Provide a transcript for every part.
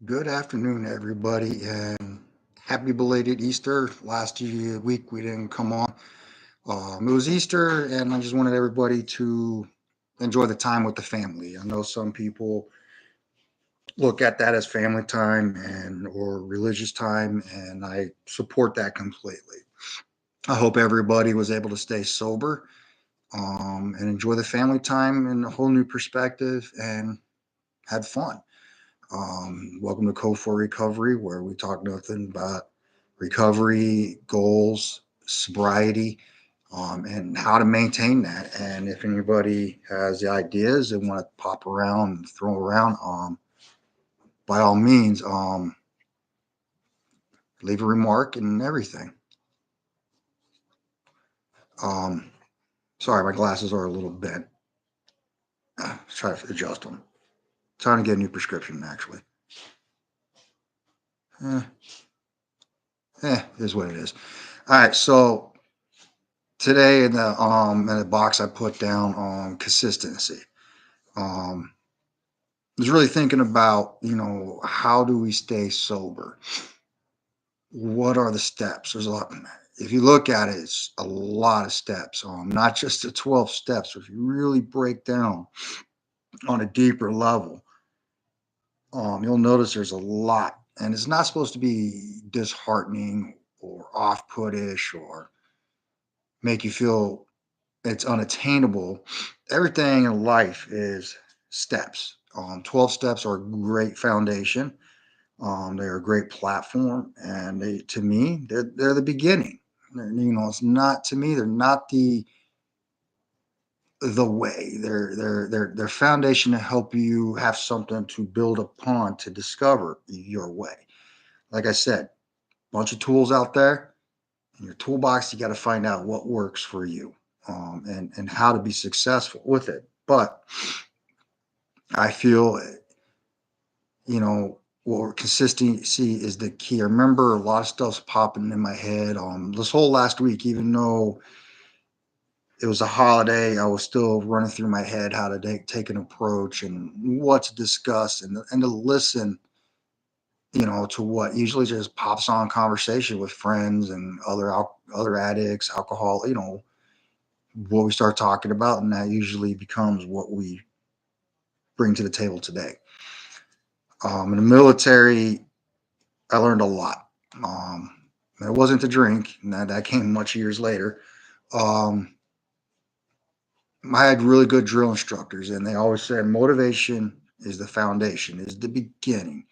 Good afternoon, everybody, and happy belated Easter. Week we didn't come on. It was Easter, and I just wanted everybody to enjoy the time with the family. I know some people look at that as family time and or religious time, and I support that completely. I hope everybody was able to stay sober and enjoy the family time in a whole new perspective and had fun. Welcome to Code for Recovery, where we talk nothing but recovery, goals, sobriety, and how to maintain that. And if anybody has the ideas and want to pop around and throw around, by all means, leave a remark and everything. Um, Sorry, my glasses are a little bent. Try to adjust them. Trying to get a new prescription, actually. Eh, is what it is. All right, so today in the box I put down on consistency. Um, I was really thinking about how do we stay sober? What are the steps? There's a lot. If you look at it, it's a lot of steps. Not just the 12 steps. If you really break down on a deeper level, you'll notice there's a lot, and it's not supposed to be disheartening or off-putish or make you feel it's unattainable. Everything in life is steps. 12 steps are a great foundation. They're a great platform, and to me, they're the beginning. It's not to me. They're not the way. They're foundation to help you have something to build upon to discover your way. Like I said, bunch of tools out there in your toolbox. You got to find out what works for you, and how to be successful with it. But I feel, or consistency is the key. I remember a lot of stuff's popping in my head this whole last week, even though it was a holiday, I was still running through my head how to take an approach and what to discuss and to listen, to what usually just pops on conversation with friends and other addicts, alcohol, what we start talking about, and that usually becomes what we bring to the table today. In the military, I learned a lot. It wasn't to drink, and that came much years later. Um, I had really good drill instructors, and they always said motivation is the foundation, is the beginning.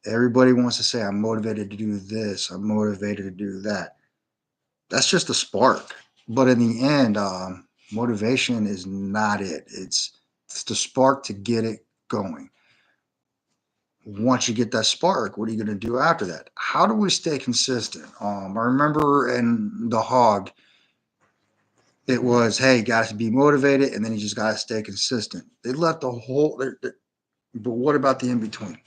Everybody wants to say, I'm motivated to do this, I'm motivated to do that. That's just a spark. But in the end, motivation is not it. It's the spark to get it going. Once you get that spark, what are you going to do after that? How do we stay consistent? I remember in the hog, it was, hey, got to be motivated, and then you just got to stay consistent. They left the whole, but what about the in between?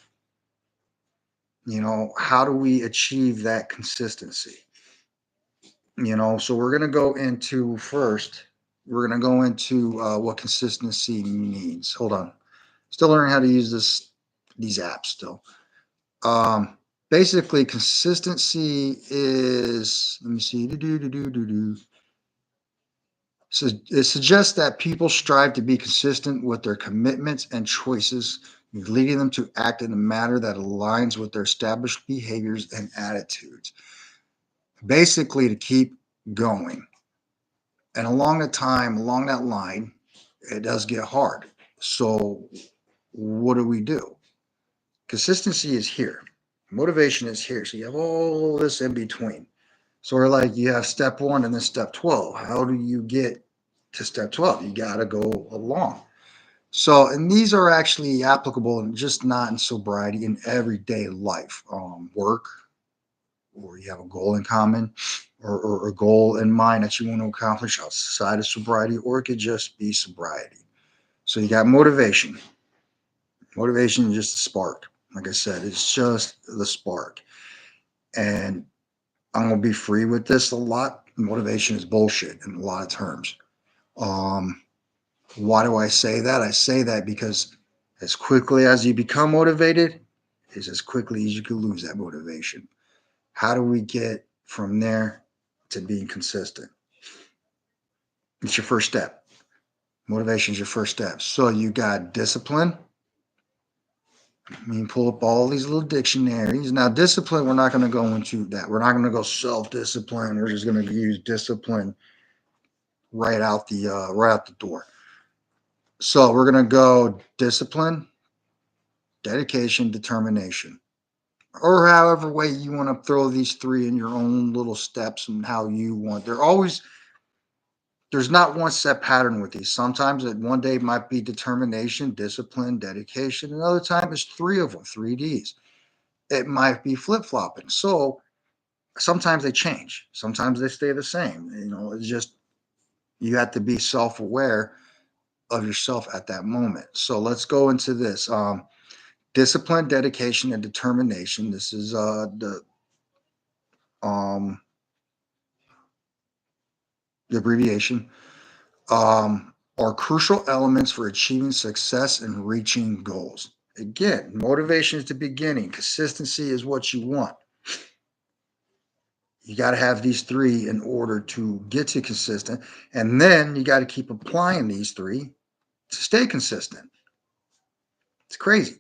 How do we achieve that consistency? So we're going to go into first, we're going to go into what consistency means. Hold on. Still learning how to use these apps still. Um, Basically, consistency is, let me see, so it suggests that people strive to be consistent with their commitments and choices, leading them to act in a manner that aligns with their established behaviors and attitudes. Basically, to keep going. And along that line, it does get hard. So, what do we do? Consistency is here, motivation is here. So, you have all this in between. Sort of like you have step one and then step 12. How do you get to step 12? You got to go along. So, and these are actually applicable and just not in sobriety, in everyday life, work, or you have a goal in common, or a goal in mind that you want to accomplish outside of sobriety, or it could just be sobriety. So, you got motivation. Motivation is just a spark. Like I said, it's just the spark. And I'm going to be free with this a lot. Motivation is bullshit in a lot of terms. Um, why do I say that? I say that because as quickly as you become motivated, is as quickly as you can lose that motivation. How do we get from there to being consistent? It's your first step. Motivation is your first step. So you got discipline. I mean, pull up all these little dictionaries. Now, discipline, we're not going to go into that. We're not going to go self-discipline. We're just going to use discipline right out the door. So we're going to go discipline, dedication, determination, or however way you want to throw these three in your own little steps and how you want. There's not one set pattern with these. Sometimes it one day might be determination, discipline, dedication. Another time it's three of them, three Ds. It might be flip flopping. So sometimes they change. Sometimes they stay the same. It's just you have to be self aware of yourself at that moment. So let's go into this. Discipline, dedication, and determination. This is um, the abbreviation. Are crucial elements for achieving success and reaching goals. Again, motivation is the beginning. Consistency is what you want. You got to have these three in order to get to consistent. And then you got to keep applying these three to stay consistent. It's crazy.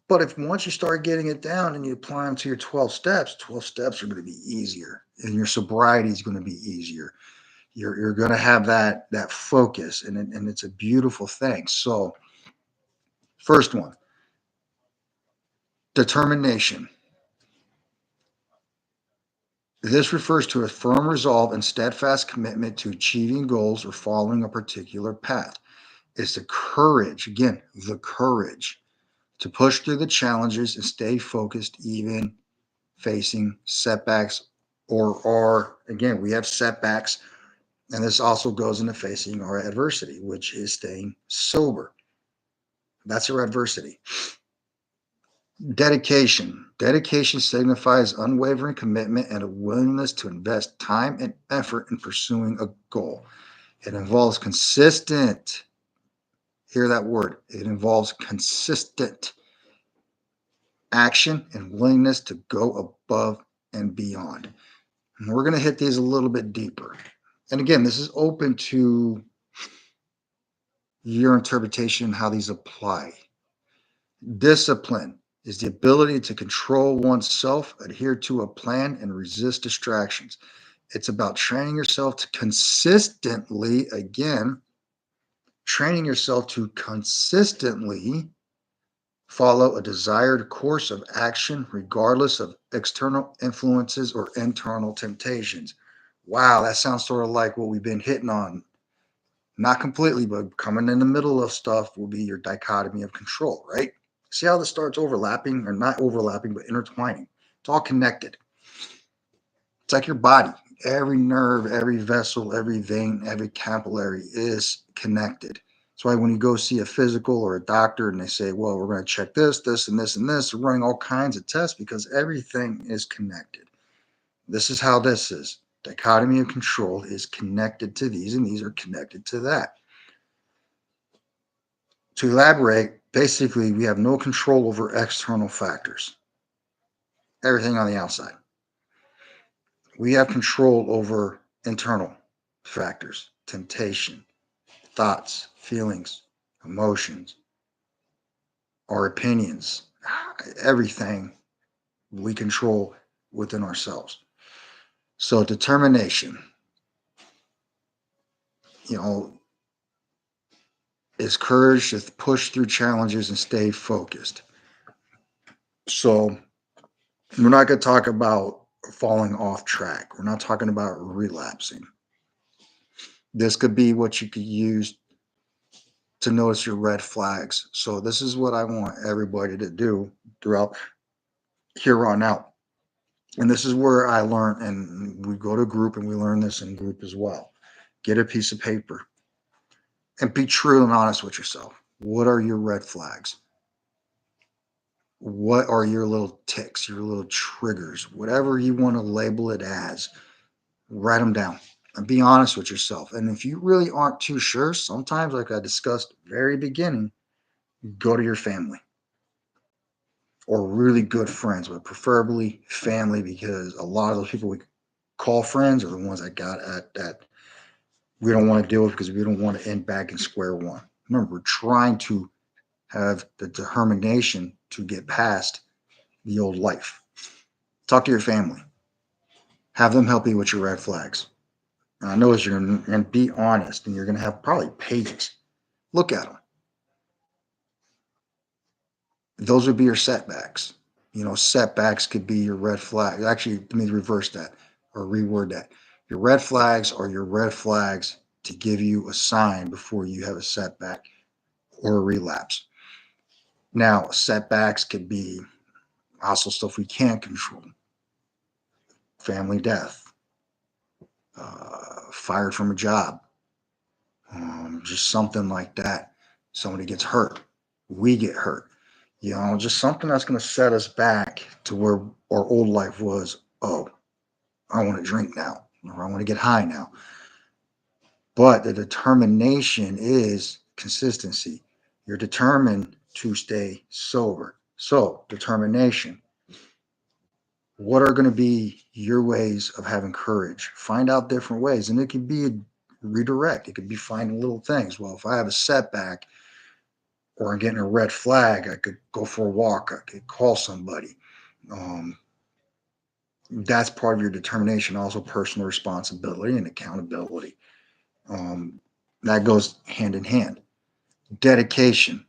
But if once you start getting it down and you apply them to your 12 steps are going to be easier. And your sobriety is going to be easier. You're going to have that focus, and it's a beautiful thing. So, first one, determination. This refers to a firm resolve and steadfast commitment to achieving goals or following a particular path. It's the courage, again, the courage to push through the challenges and stay focused, even facing setbacks or again, we have setbacks, and this also goes into facing our adversity, which is staying sober. That's our adversity. Dedication. Dedication signifies unwavering commitment and a willingness to invest time and effort in pursuing a goal. It involves consistent, hear that word, it involves consistent action and willingness to go above and beyond. And we're going to hit these a little bit deeper. And again, this is open to your interpretation, how these apply. Discipline is the ability to control oneself, adhere to a plan, and resist distractions. It's about training yourself to consistently, again, training yourself to consistently follow a desired course of action, regardless of external influences or internal temptations. Wow, that sounds sort of like what we've been hitting on. Not completely, but coming in the middle of stuff will be your dichotomy of control, right? See how this starts overlapping, or not overlapping, but intertwining. It's all connected. It's like your body. Every nerve, every vessel, every vein, every capillary is connected. That's why when you go see a physical or a doctor and they say, well, we're going to check this, this, and this, and this, they're running all kinds of tests because everything is connected. This is how this is. Dichotomy of control is connected to these, and these are connected to that. To elaborate, basically, we have no control over external factors, everything on the outside. We have control over internal factors, temptation, thoughts, feelings, emotions, our opinions, everything we control within ourselves. So, determination, you know, is courage to push through challenges and stay focused. So, we're not going to talk about falling off track. We're not talking about relapsing. This could be what you could use to notice your red flags. So this is what I want everybody to do throughout here on out. And this is where I learn, and we go to group and we learn this in group as well. Get a piece of paper and be true and honest with yourself. What are your red flags? What are your little ticks, your little triggers, whatever you want to label it as? Write them down and be honest with yourself. And if you really aren't too sure, sometimes, like I discussed very beginning, go to your family. or really good friends, but preferably family, because a lot of those people we call friends are the ones that got at that we don't want to deal with because we don't want to end back in square one. Remember, we're trying to have the determination to get past the old life. Talk to your family. Have them help you with your red flags. And I know as you're going to be honest, and you're going to have probably pages. Look at them. Those would be your setbacks. Setbacks could be your red flag. Actually, let me reverse that or reword that. Your red flags are your red flags to give you a sign before you have a setback or a relapse. Now, setbacks could be also stuff we can't control: family death, fired from a job, just something like that. Somebody gets hurt, we get hurt. Just something that's going to set us back to where our old life was. Oh, I want to drink now, or I want to get high now. But the determination is consistency. You're determined to stay sober. So, determination. What are going to be your ways of having courage? Find out different ways. And it could be a redirect, it could be finding little things. Well, if I have a setback or I'm getting a red flag, I could go for a walk, I could call somebody. Um, that's part of your determination, also personal responsibility and accountability. Um, that goes hand in hand. Dedication.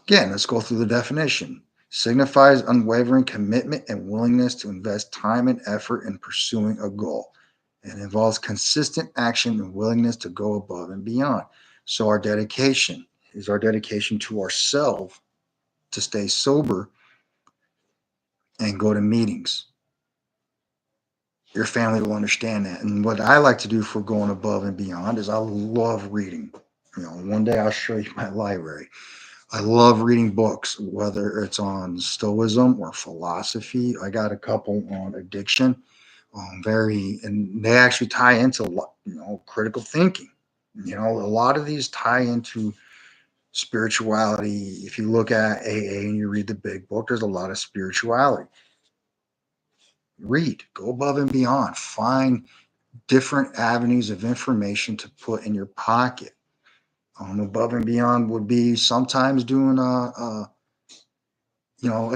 Again, let's go through the definition. Signifies unwavering commitment and willingness to invest time and effort in pursuing a goal. It involves consistent action and willingness to go above and beyond. So, our dedication is our dedication to ourselves to stay sober and go to meetings. Your family will understand that. And what I like to do for going above and beyond is I love reading. One day I'll show you my library. I love reading books, whether it's on stoicism or philosophy. I got a couple on addiction, and they actually tie into critical thinking. A lot of these tie into spirituality. If you look at AA and you read the big book, there's a lot of spirituality. Read, go above and beyond, find different avenues of information to put in your pocket. Above and beyond would be sometimes doing a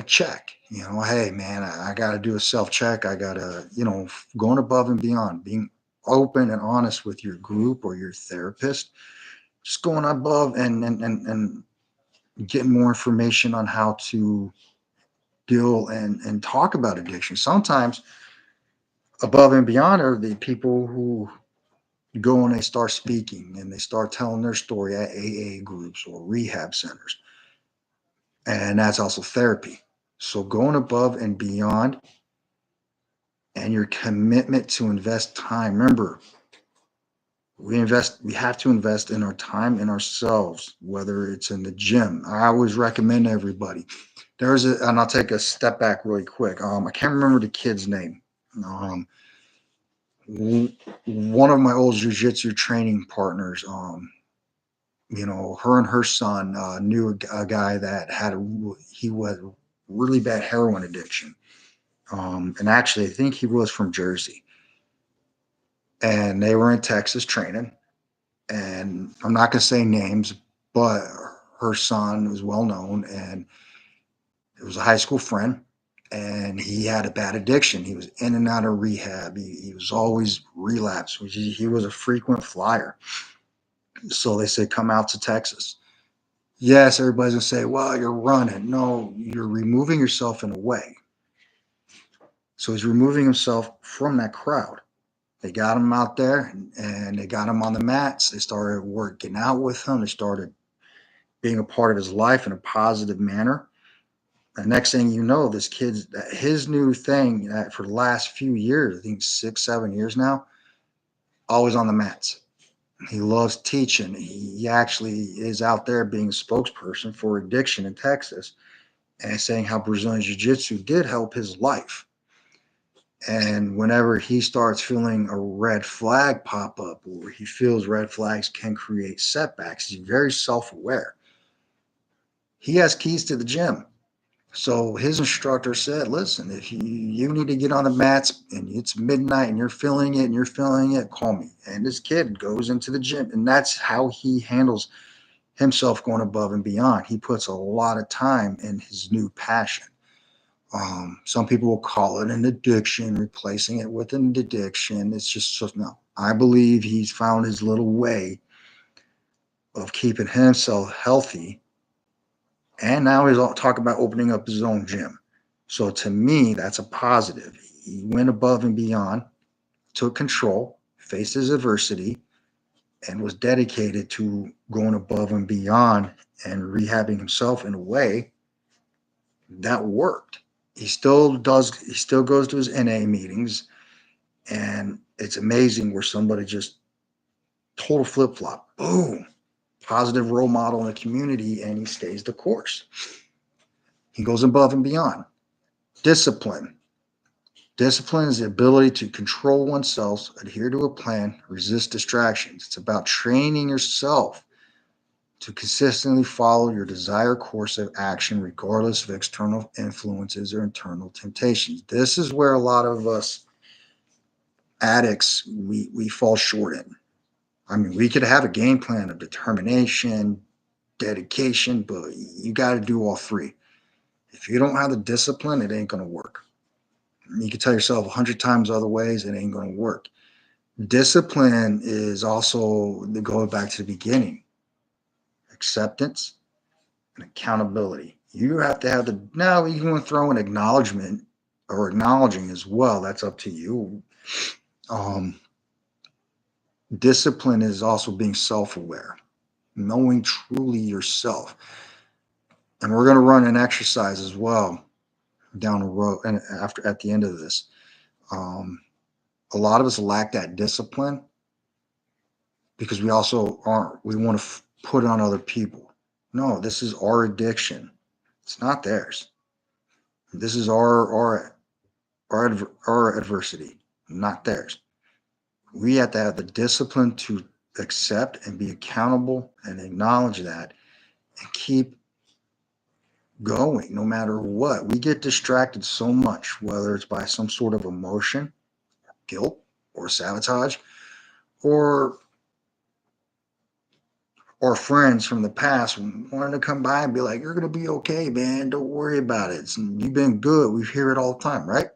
check. Hey man, I got to do a self check. I got to, going above and beyond, being open and honest with your group or your therapist, just going above and getting more information on how to deal and talk about addiction. Sometimes above and beyond are the people who go and they start speaking and they start telling their story at AA groups or rehab centers. And that's also therapy. So going above and beyond and your commitment to invest time. Remember, we have to invest in our time in ourselves, whether it's in the gym. I always recommend to everybody. And I'll take a step back really quick. I can't remember the kid's name. Um, One of my old jujitsu training partners, her and her son knew a guy that he was really bad heroin addiction. And actually, I think he was from Jersey. And they were in Texas training. And I'm not going to say names, but her son was well known, and it was a high school friend. And he had a bad addiction. He was in and out of rehab. He was always relapsed. He was a frequent flyer. So they said, come out to Texas. Yes, everybody's going to say, well, you're running. No, you're removing yourself in a way. So he's removing himself from that crowd. They got him out there and they got him on the mats. They started working out with him. They started being a part of his life in a positive manner. The next thing you know, this kid's his new thing for the last few years, I think 6, 7 years now, always on the mats. He loves teaching. He actually is out there being a spokesperson for addiction in Texas and saying how Brazilian Jiu Jitsu did help his life. And whenever he starts feeling a red flag pop up, or he feels red flags can create setbacks, he's very self aware. He has keys to the gym. So his instructor said, listen, if you need to get on the mats and it's midnight and you're feeling it, call me. And this kid goes into the gym, and that's how he handles himself, going above and beyond. He puts a lot of time in his new passion. Some people will call it an addiction, replacing it with an addiction. It's just so, no. I believe he's found his little way of keeping himself healthy. And now he's talking about opening up his own gym. So to me, that's a positive. He went above and beyond, took control, faced his adversity, and was dedicated to going above and beyond and rehabbing himself in a way that worked. He still goes to his NA meetings, and it's amazing where somebody just total flip flop, boom, positive role model in the community, and he stays the course. He goes above and beyond. Discipline. Discipline is the ability to control oneself, adhere to a plan, resist distractions. It's about training yourself to consistently follow your desired course of action, regardless of external influences or internal temptations. This is where a lot of us addicts we fall short in. I mean, we could have a game plan of determination, dedication, but you got to do all three. If you don't have the discipline, it ain't going to work. You can tell yourself 100 times other ways, it ain't going to work. Discipline is also going back to the beginning, acceptance and accountability. You have to have the, now you can throw an acknowledgement or acknowledging as well. That's up to you. Um, Discipline is also being self aware, knowing truly yourself. And we're going to run an exercise as well down the road and after at the end of this. Um, a lot of us lack that discipline because we also aren't, we want to put it on other people. No, this is our addiction. It's not theirs. This is our adversity, not theirs. We have to have the discipline to accept and be accountable and acknowledge that and keep going no matter what. We get distracted so much, whether it's by some sort of emotion, guilt, or sabotage, or friends from the past wanting to come by and be like, "You're gonna be okay, man. Don't worry about it. You've been good." We hear it all the time, right?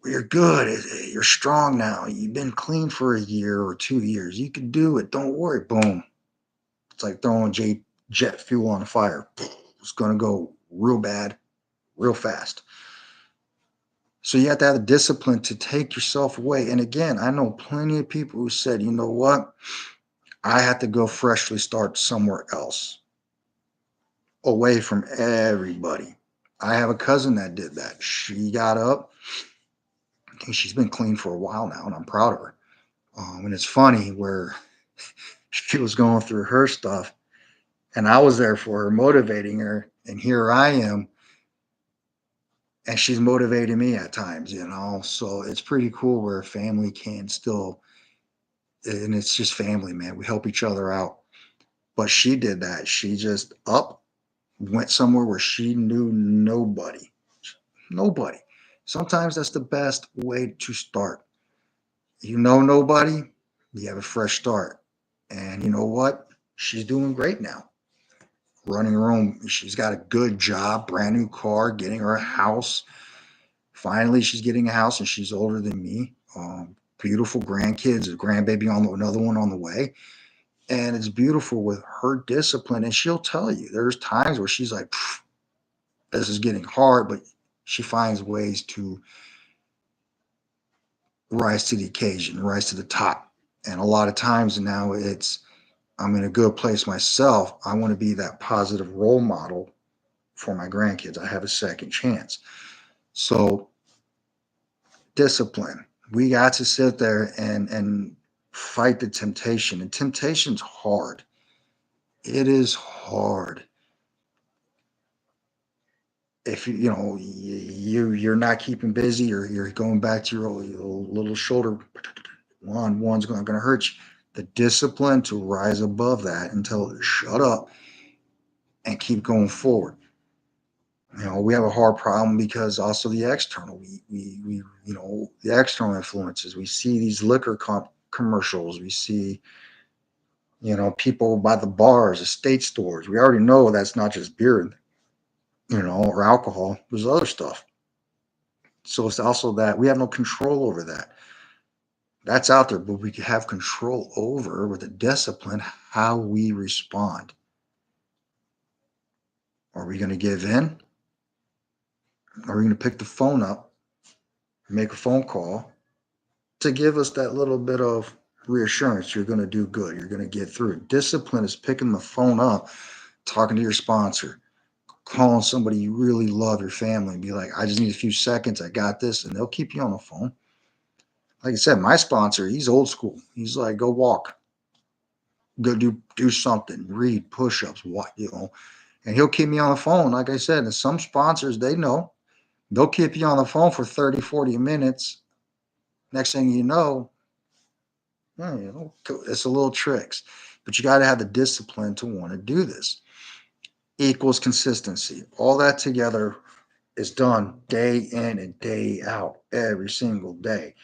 You're good. You're strong now. You've been clean for a year or 2 years. You can do it. Don't worry. Boom. It's like throwing jet fuel on a fire. It's going to go real bad, real fast. So you have to have the discipline to take yourself away. And again, I know plenty of people who said, you know what? I have to go freshly start somewhere else, away from everybody. I have a cousin that did that. She got up. I think she's been clean for a while now, and I'm proud of her. And it's funny where she was going through her stuff, and I was there for her, motivating her. And here I am, and she's motivating me at times, you know. So it's pretty cool where family can still, and it's just family, man. We help each other out. But she did that. She just up, went somewhere where she knew nobody. Nobody. Sometimes that's the best way to start. You know nobody, you have a fresh start. And you know what? She's doing great now. Running her own, she's got a good job, brand new car, getting her a house. Finally, she's getting a house, and she's older than me. Beautiful grandkids, a grandbaby on another one on the way. And it's beautiful with her discipline. And she'll tell you there's times where she's like, this is getting hard, but she finds ways to rise to the occasion, rise to the top. And a lot of times now it's, I'm in a good place myself. I want to be that positive role model for my grandkids. I have a second chance. So discipline. We got to sit there and fight the temptation. And temptation's hard. It is hard. If you're not keeping busy, or you're going back to your little shoulder, one's going to hurt you. The discipline to rise above that and tell it to shut up and keep going forward. We have a hard problem because also the external, the external influences. We see these commercials. We see, people by the bars, estate stores. We already know that's not just beer, or alcohol. There's other stuff. So it's also that we have no control over that. That's out there, but we can have control over with the discipline how we respond. Are we going to give in? Are we going to pick the phone up, make a phone call to give us that little bit of reassurance? You're going to do good. You're going to get through it. Discipline is picking the phone up, talking to your sponsor, calling somebody you really love, your family, and be like, I just need a few seconds. I got this. And they'll keep you on the phone. Like I said, my sponsor, he's old school. He's like, go walk, go do something, read push-ups, what, and he'll keep me on the phone. Like I said, and some sponsors, they know they'll keep you on the phone for 30, 40 minutes. Next thing you know, it's a little tricks, but you got to have the discipline to want to do this. Equals consistency. All that together is done day in and day out, every single day.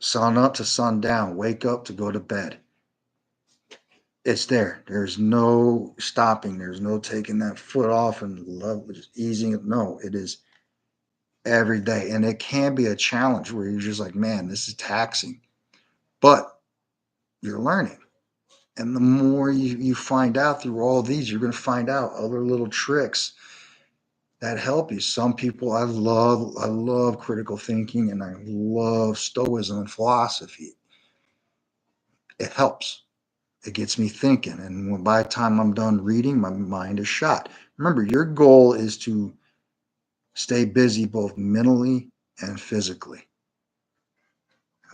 Sun up to sundown, wake up to go to bed. It's there. There's no stopping. There's no taking that foot off and love just easing it. No, it is every day. And it can be a challenge where you're just like, man, this is taxing. But you're learning. And the more you find out through all these, you're going to find out other little tricks that help you. Some people, I love critical thinking and I love stoicism and philosophy. It helps. It gets me thinking. And by the time I'm done reading, my mind is shot. Remember, your goal is to stay busy both mentally and physically.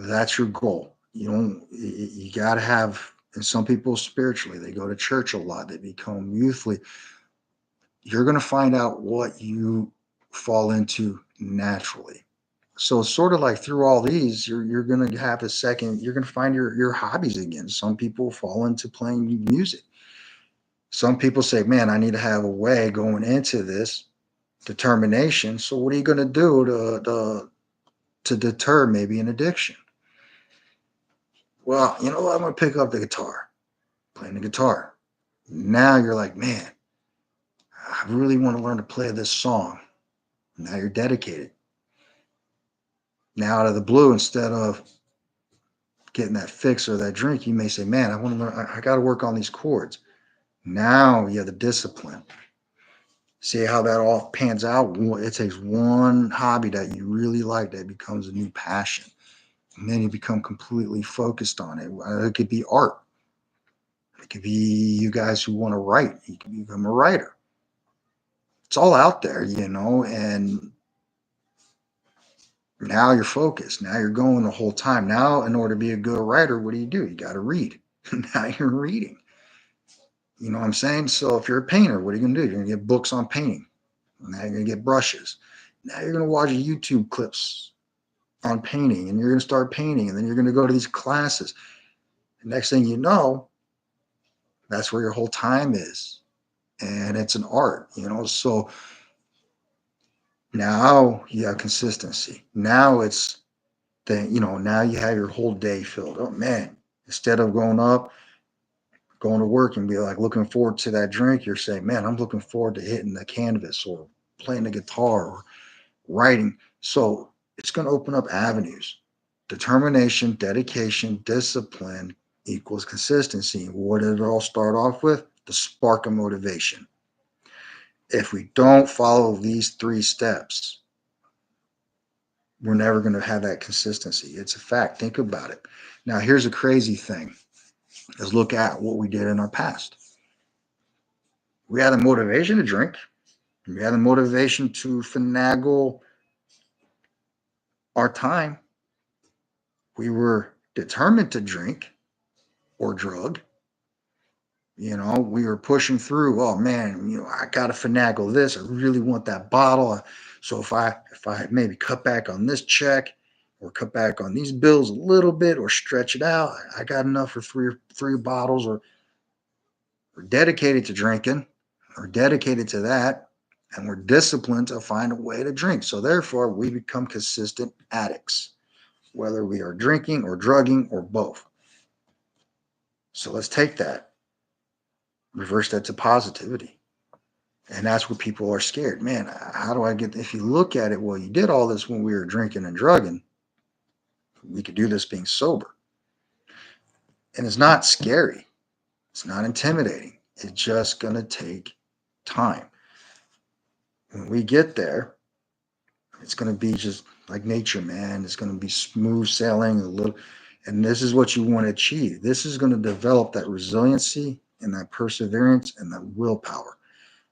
That's your goal. You got to have, and some people spiritually, they go to church a lot, they become youthly. You're going to find out what you fall into naturally. So it's sort of like through all these, you're going to have a second, you're going to find your hobbies again. Some people fall into playing music. Some people say, man, I need to have a way going into this determination. So what are you going to do to deter maybe an addiction? Well, you know what? I'm going to pick up the guitar, playing the guitar. Now you're like, man, I really want to learn to play this song. Now you're dedicated. Now out of the blue, instead of getting that fix or that drink, you may say, man, I want to learn, I got to work on these chords. Now you have the discipline. See how that all pans out? It takes one hobby that you really like that becomes a new passion. And then you become completely focused on it. It could be art. It could be you guys who want to write. You can become a writer. It's all out there, and now you're focused. Now you're going the whole time. Now, in order to be a good writer, what do? You got to read. Now you're reading. You know what I'm saying? So if you're a painter, what are you going to do? You're going to get books on painting. Now you're going to get brushes. Now you're going to watch YouTube clips on painting and you're going to start painting and then you're going to go to these classes. The next thing you know, that's where your whole time is. And it's an art. So now you have consistency. Now it's now you have your whole day filled. Oh man, instead of going to work and be like looking forward to that drink, you're saying, man, I'm looking forward to hitting the canvas or playing the guitar or writing. So it's going to open up avenues. Determination, dedication, discipline equals consistency. What did it all start off with? The spark of motivation. If we don't follow these three steps, we're never going to have that consistency. It's a fact. Think about it. Now, here's a crazy thing. Let's look at what we did in our past. We had the motivation to drink. We had the motivation to finagle our time. We were determined to drink or drug. We were pushing through. Oh man, I gotta finagle this. I really want that bottle. So if I maybe cut back on this check or cut back on these bills a little bit or stretch it out, I got enough for three bottles or dedicated to drinking. We're dedicated to that, and we're disciplined to find a way to drink. So therefore, we become consistent addicts, whether we are drinking or drugging or both. So let's take that, reverse that to positivity. And that's where people are scared. Man, how do I get, if you look at it, well, you did all this when we were drinking and drugging. We could do this being sober. And it's not scary. It's not intimidating. It's just going to take time. When we get there, it's going to be just like nature, man. It's going to be smooth sailing a little. And this is what you want to achieve. This is going to develop that resiliency and that perseverance and that willpower.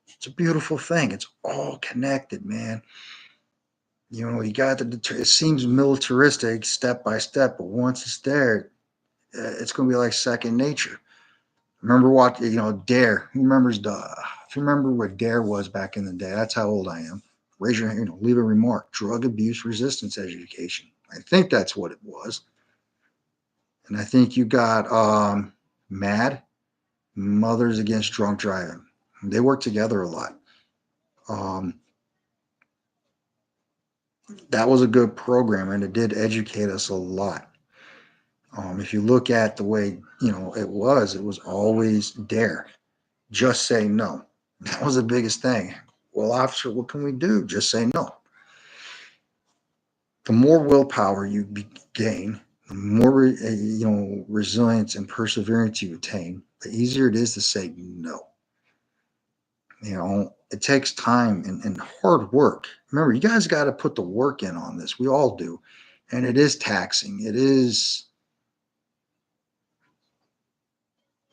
It's a beautiful thing. It's all connected, man. You know, you got the, it seems militaristic step by step, but once it's there, it's going to be like second nature. Remember what, you know, Dare. Who remembers the, if you remember what Dare was back in the day, that's how old I am. Raise your hand, you know, leave a remark. Drug abuse resistance education. I think that's what it was. And I think you got MAD, Mothers Against Drunk Driving. They work together a lot. Um, that was a good program, and it did educate us a lot. If you look at the way, you know, it was always dare, just say no. That was the biggest thing. Well, officer, what can we do? Just say no. The more willpower you gain, the more you know, resilience and perseverance you attain, the easier it is to say no. You know, it takes time and hard work. Remember, you guys got to put the work in on this. We all do, and it is taxing. It is,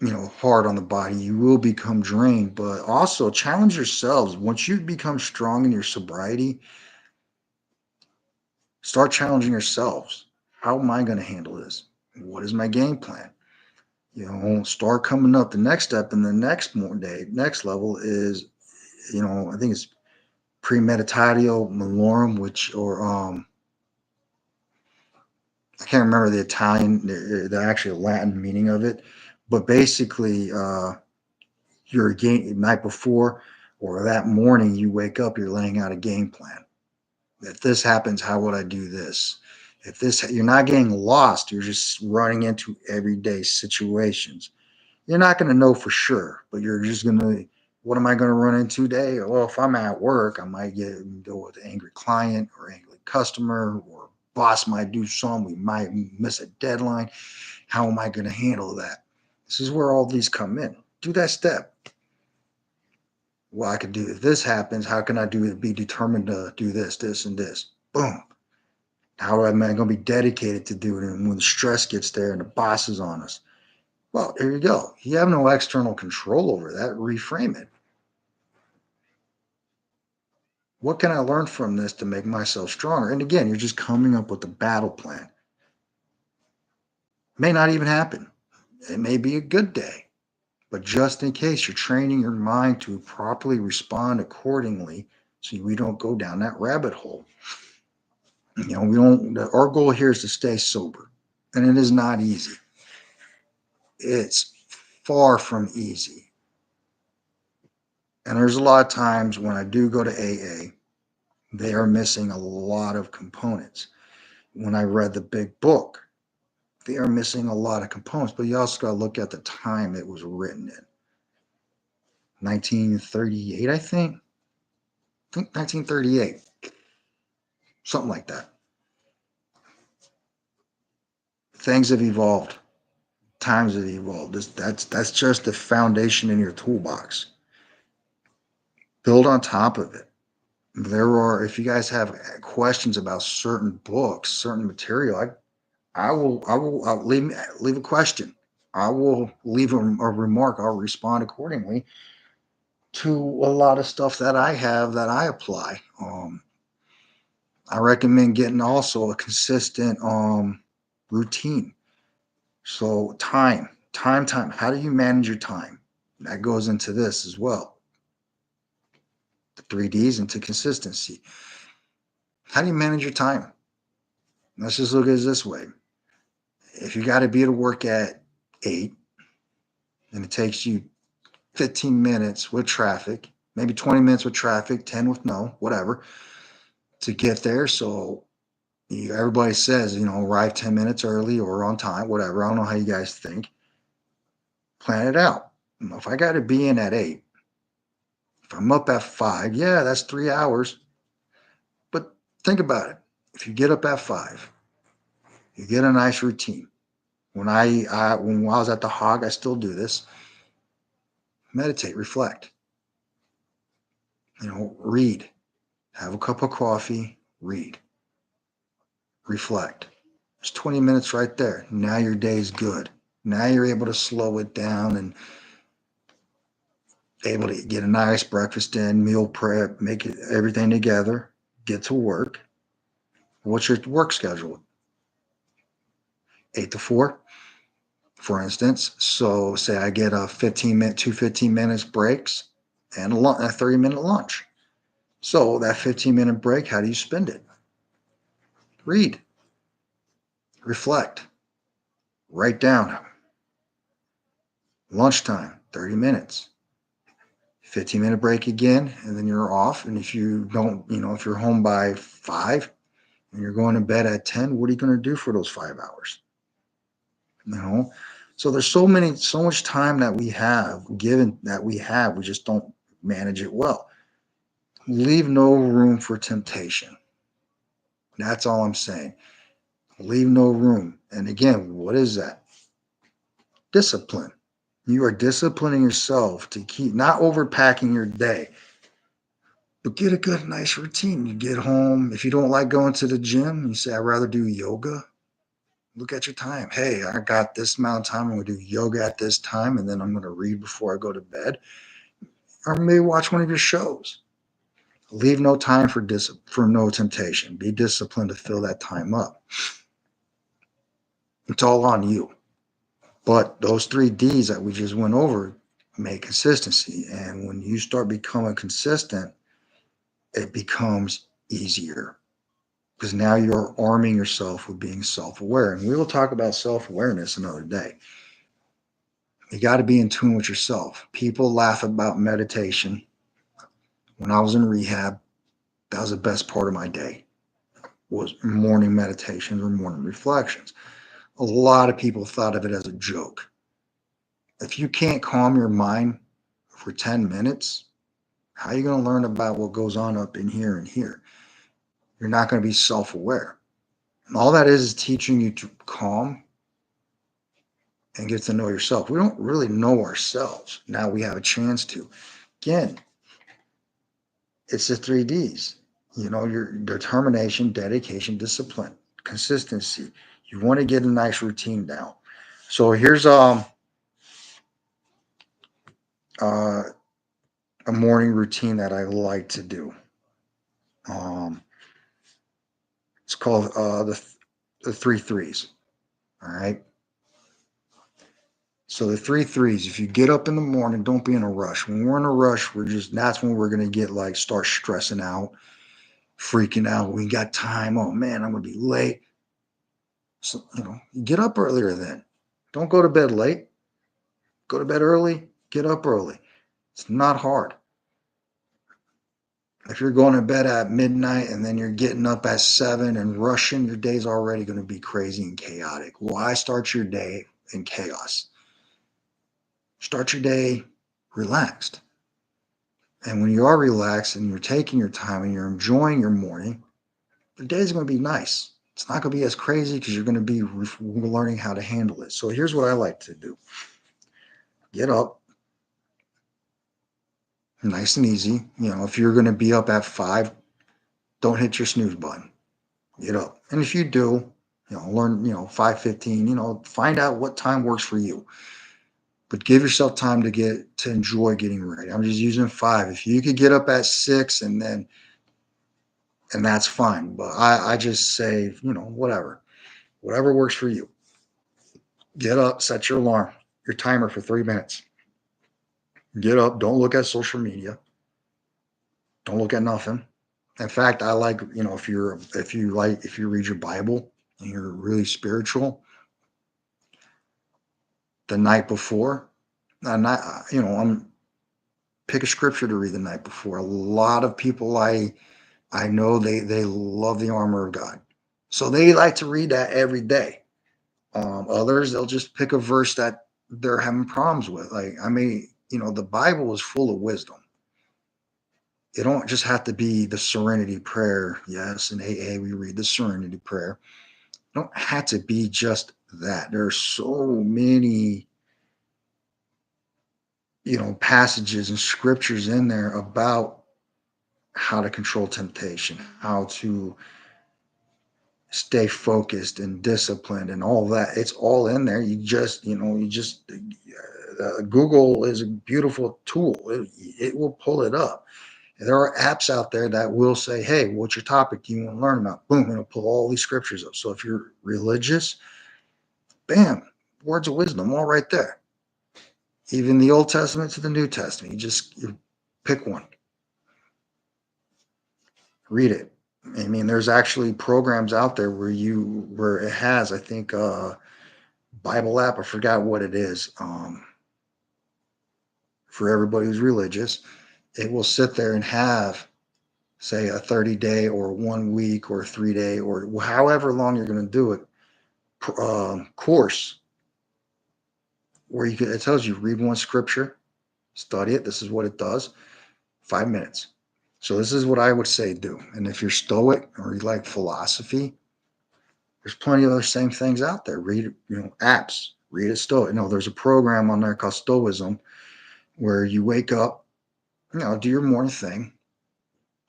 you know, hard on the body. You will become drained, but also challenge yourselves. Once you become strong in your sobriety, start challenging yourselves. How am I going to handle this? What is my game plan? You know, start coming up. The next step in the next more day, next level is, you know, I think it's premeditatio malorum, which, or I can't remember the Italian, the actual Latin meaning of it, but basically, your game night before or that morning you wake up, you're laying out a game plan. If this happens, how would I do this? If this, you're not getting lost, you're just running into everyday situations. You're not going to know for sure, but you're just going to, what am I going to run into today? Well, if I'm at work, I might go with an angry client or angry customer, or boss might do something. We might miss a deadline. How am I going to handle that? This is where all these come in. Do that step. Well, I could do, if this happens, how can I do it? Be determined to do this, this, and this. Boom. How am I going to be dedicated to do it? And when the stress gets there and the boss is on us, well, there you go. You have no external control over that. Reframe it. What can I learn from this to make myself stronger? And again, you're just coming up with a battle plan. It may not even happen. It may be a good day, but just in case, you're training your mind to properly respond accordingly so we don't go down that rabbit hole. You know, we don't, our goal here is to stay sober, and it is not easy. It's far from easy. And there's a lot of times when I do go to AA, they are missing a lot of components. When I read the big book, they are missing a lot of components, but you also got to look at the time it was written in. 1938, I think. 1938, something like that. Things have evolved. Times have evolved. That's just the foundation in your toolbox. Build on top of it. There are, if you guys have questions about certain books, certain material, I'll leave a question. I will leave a remark. I'll respond accordingly to a lot of stuff that I have that I apply. I recommend getting also a consistent routine. So time. How do you manage your time? That goes into this as well. The 3Ds into consistency. How do you manage your time? Let's just look at it this way. If you got to be to work at 8 and it takes you 15 minutes with traffic, maybe 20 minutes with traffic, 10 with no, whatever, to get there. So everybody says, arrive 10 minutes early or on time, whatever. I don't know how you guys think. Plan it out. If I got to be in at 8, if I'm up at 5, yeah, that's 3 hours. But think about it. If you get up at 5, you get a nice routine. When I was at the Hog, I still do this. Meditate, reflect, read, have a cup of coffee, read, reflect. It's 20 minutes right there. Now your day is good. Now you're able to slow it down and able to get a nice breakfast in, meal prep, make it, everything together, get to work. What's your work schedule? 8 to 4, for instance. So say I get a 15 minutes breaks and a 30-minute lunch. So that 15-minute break, how do you spend it? Read, reflect, write down. Lunchtime, 30 minutes. 15-minute break again, and then you're off. And if you don't, if you're home by 5 and you're going to bed at 10, what are you going to do for those 5 hours? So there's so much time that we have we just don't manage it well. Leave no room for temptation. That's all I'm saying. Leave no room. And again, what is that? Discipline. You are disciplining yourself to keep not overpacking your day, but get a good, nice routine. You get home. If you don't like going to the gym, you say, I'd rather do yoga. Look at your time. Hey, I got this amount of time. I'm going to do yoga at this time, and then I'm going to read before I go to bed, or maybe watch one of your shows. Leave no time for no temptation. Be disciplined to fill that time up. It's all on you. But those 3 Ds that we just went over make consistency. And when you start becoming consistent, it becomes easier because now you're arming yourself with being self-aware. And we will talk about self-awareness another day. You got to be in tune with yourself. People laugh about meditation. When I was in rehab, that was the best part of my day, was morning meditations or morning reflections. A lot of people thought of it as a joke. If you can't calm your mind for 10 minutes, how are you going to learn about what goes on up in here and here? You're not going to be self-aware. All that is teaching you to calm and get to know yourself. We don't really know ourselves. Now we have a chance to. Again, it's the 3 Ds. Your determination, dedication, discipline, consistency. You want to get a nice routine down. So here's uh, a morning routine that I like to do. It's called the 3 3s. All right. So the 3 3s. If you get up in the morning, don't be in a rush. When we're in a rush, that's when we're gonna start stressing out, freaking out. We got time. Oh man, I'm gonna be late. So get up earlier then. Don't go to bed late. Go to bed early. Get up early. It's not hard. If you're going to bed at midnight and then you're getting up at 7 and rushing, your day's already going to be crazy and chaotic. Why start your day in chaos? Start your day relaxed. And when you are relaxed and you're taking your time and you're enjoying your morning, the day's going to be nice. It's not going to be as crazy because you're going to be learning how to handle it. So here's what I like to do. Get up, nice and easy. If you're going to be up at 5, don't hit your snooze button. Get up. And if you do, learn, 5:15, find out what time works for you. But give yourself time to enjoy getting ready. I'm just using 5. If you could get up at 6 and that's fine. But I just say, whatever works for you. Get up, set your alarm, your timer for 3 minutes. Get up. Don't look at social media. Don't look at nothing. In fact, I like, if you read your Bible and you're really spiritual, the night before, I'm pick a scripture to read the night before. A lot of people I know they love the armor of God, so they like to read that every day. Others they'll just pick a verse that they're having problems with. Like I mean, the Bible is full of wisdom. It don't just have to be the Serenity Prayer. Yes, in AA we read the Serenity Prayer. It don't have to be just that. There are so many passages and scriptures in there about how to control temptation, how to stay focused and disciplined and all that. It's all in there. Google is a beautiful tool. It will pull it up. There are apps out there that will say, hey, what's your topic you want to learn about? Boom, it'll pull all these scriptures up. So if you're religious, bam, words of wisdom all right there. Even the Old Testament to the New Testament. You pick one, read it. I mean, there's actually programs out there where it has, I think, Bible app. I forgot what it is. For everybody who's religious, it will sit there and have, say, a 30-day or 1 week or 3-day or however long you're going to do it course where it tells you read one scripture, study it. This is what it does. 5 minutes. So this is what I would say do. And if you're stoic or you like philosophy, there's plenty of other same things out there. Read, apps. Read a stoic. There's a program on there called Stoicism where you wake up, do your morning thing.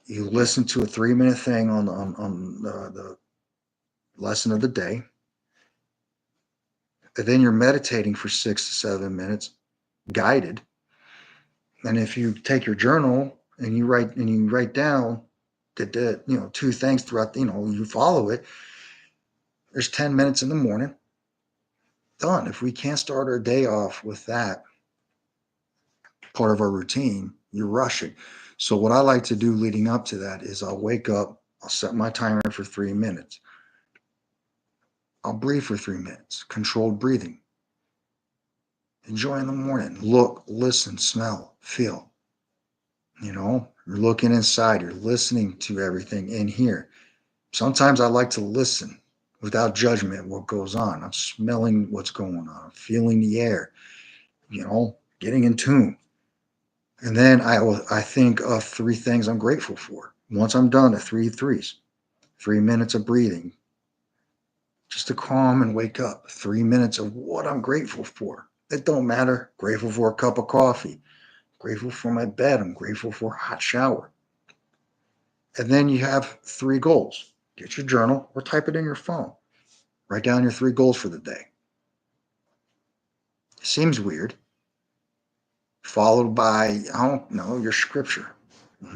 You listen to a 3-minute thing on the lesson of the day. And then you're meditating for 6 to 7 minutes, guided. And if you take your journal and you write down the two things throughout, you follow it. There's 10 minutes in the morning. Done. If we can't start our day off with that part of our routine, you're rushing. So what I like to do leading up to that is I'll wake up, I'll set my timer for 3 minutes. I'll breathe for 3 minutes, controlled breathing. Enjoy in the morning. Look, listen, smell, feel. You're looking inside, you're listening to everything in here. Sometimes I like to listen without judgment what goes on. I'm smelling what's going on. I'm feeling the air, getting in tune. And then I think of 3 things I'm grateful for. Once I'm done, the 3 threes, 3 minutes of breathing, just to calm and wake up. 3 minutes of what I'm grateful for. It don't matter. Grateful for a cup of coffee. Grateful for my bed. I'm grateful for a hot shower. And then you have 3 goals. Get your journal or type it in your phone. Write down your 3 goals for the day. It seems weird. Followed by, I don't know, your scripture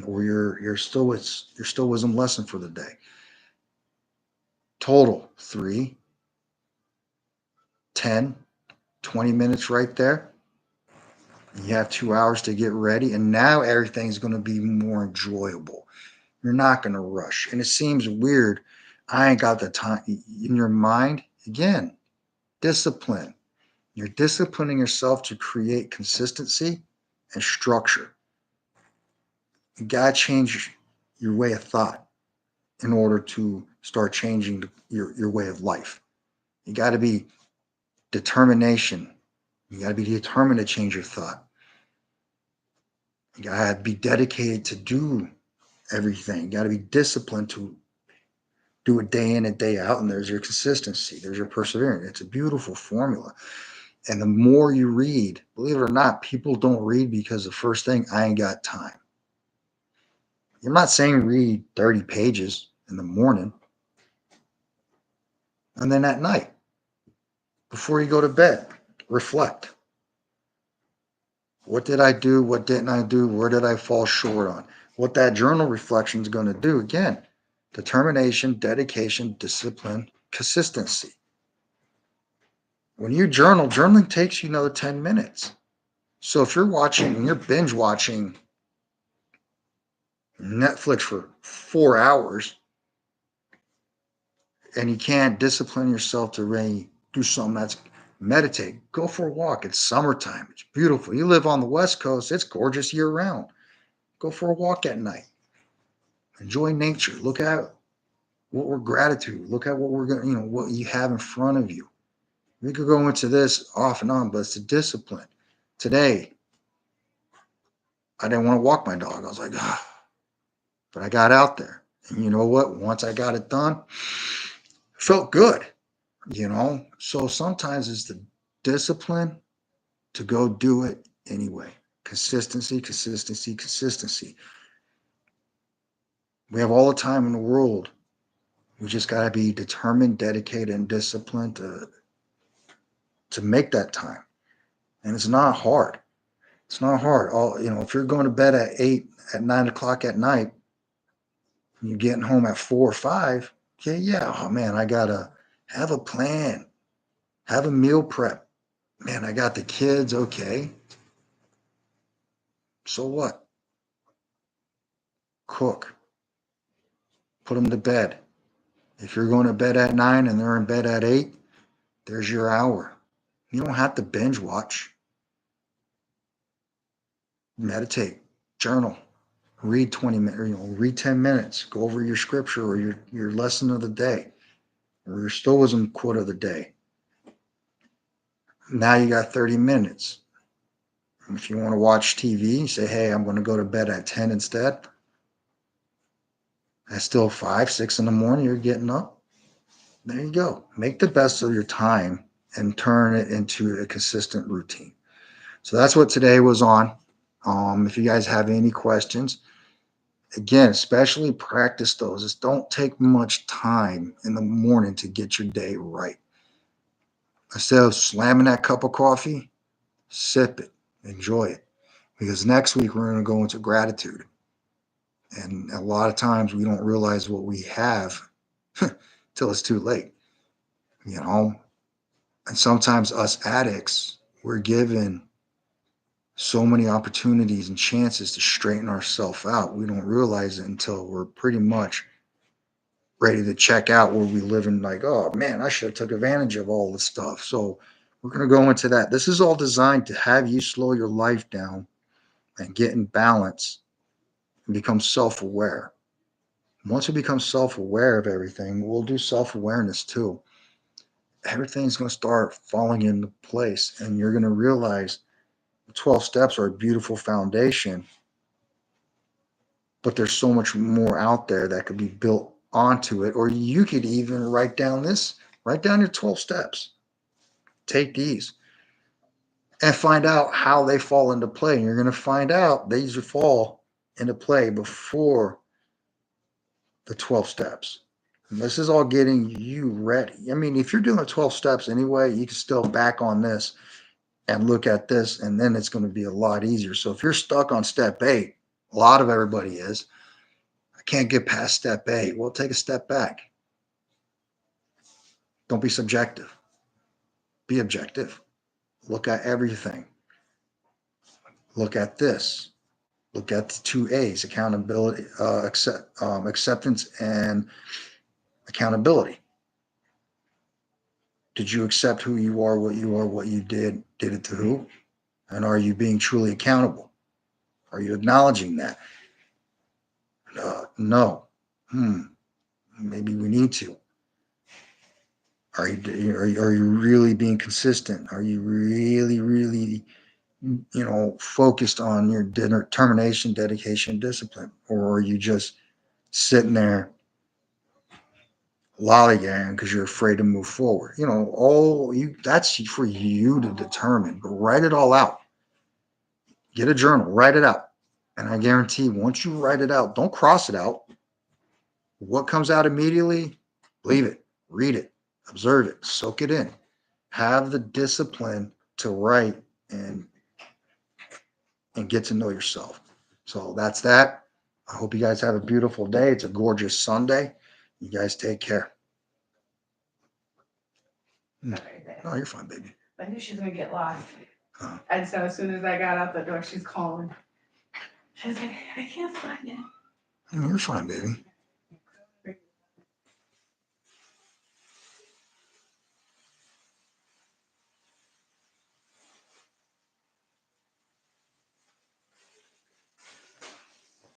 or your stoicism lesson for the day. Total 3, 10, 20 minutes right there. You have 2 hours to get ready, and now everything's going to be more enjoyable. You're not going to rush. And it seems weird. I ain't got the time. In your mind, again, discipline. You're disciplining yourself to create consistency and structure. You got to change your way of thought in order to start changing your way of life. You got to be determination. You got to be determined to change your thought. You got to be dedicated to do everything. You got to be disciplined to do it day in and day out. And there's your consistency. There's your perseverance. It's a beautiful formula. And the more you read, believe it or not, people don't read because the first thing, I ain't got time. I'm not saying read 30 pages in the morning. And then at night, before you go to bed, reflect. What did I do? What didn't I do? Where did I fall short on? What that journal reflection is going to do, again, determination, dedication, discipline, consistency. When you journal, journaling takes you another 10 minutes. So if you're binge watching Netflix for 4 hours and you can't discipline yourself to really do something that's Meditate. Go for a walk. It's summertime. It's beautiful. You live on the West Coast, it's gorgeous year round. Go for a walk at night. Enjoy nature. Look at what we're gratitude. Look at what we're going to, what you have in front of you. We could go into this off and on, but it's a discipline. Today, I didn't want to walk my dog. I was like, ah, but I got out there. And you know what? Once I got it done, it felt good. So sometimes it's the discipline to go do it anyway. Consistency, consistency, consistency. We have all the time in the world. We just got to be determined, dedicated, and disciplined to make that time. And it's not hard. It's not hard. If you're going to bed at 8, at 9 o'clock at night, and you're getting home at 4 or 5, okay, yeah, oh man, I gotta have a plan, have a meal prep. Man, I got the kids, okay. So what? Cook, put them to bed. If you're going to bed at 9 and they're in bed at 8, there's your hour. You don't have to binge watch. Meditate, journal, read 20 minutes, read 10 minutes, go over your scripture or your lesson of the day or your stoicism quote of the day. Now you got 30 minutes. If you want to watch TV, say, hey, I'm going to go to bed at 10 instead. That's still 5, 6 in the morning. You're getting up. There you go. Make the best of your time and turn it into a consistent routine. So that's what today was on. If you guys have any questions, again, especially practice those. Just don't take much time in the morning to get your day right. Instead of slamming that cup of coffee, sip it, enjoy it. Because next week we're going to go into gratitude. And a lot of times we don't realize what we have till it's too late, you know. And sometimes us addicts, we're given so many opportunities and chances to straighten ourselves out. We don't realize it until we're pretty much ready to check out where we live in, like, oh man, I should have took advantage of all this stuff. So we're going to go into that. This is all designed to have you slow your life down and get in balance and become self-aware. Once we become self-aware of everything, we'll do self-awareness too. Everything's going to start falling into place, and you're going to realize the 12 steps are a beautiful foundation, but there's so much more out there that could be built onto it. Or you could even write down your 12 steps, take these and find out how they fall into play. And you're going to find out these fall into play before the 12 steps. And this is all getting you ready. I mean, if you're doing 12 steps anyway, you can still back on this and look at this, and then it's going to be a lot easier. So if you're stuck on step 8, a lot of everybody is, I can't get past step 8. Well, take a step back. Don't be subjective. Be objective. Look at everything. Look at this. Look at the 2 A's, accountability, acceptance, and accountability. Did you accept who you are, what you did it to who? And are you being truly accountable? Are you acknowledging that? No. Maybe we need to. Are you really being consistent? Are you really focused on your determination, dedication, discipline? Or are you just sitting there lollygagging because you're afraid to move forward? That's for you to determine, but write it all out. Get a journal, write it out. And I guarantee once you write it out, don't cross it out. What comes out immediately, leave it, read it, observe it, soak it in. Have the discipline to write and get to know yourself. So that's that. I hope you guys have a beautiful day. It's a gorgeous Sunday. You guys take care. Sorry, babe. Oh, you're fine, baby. I knew she was gonna get lost. Uh, And so as soon as I got out the door, she's calling. She's like, I can't find it. you're fine, baby.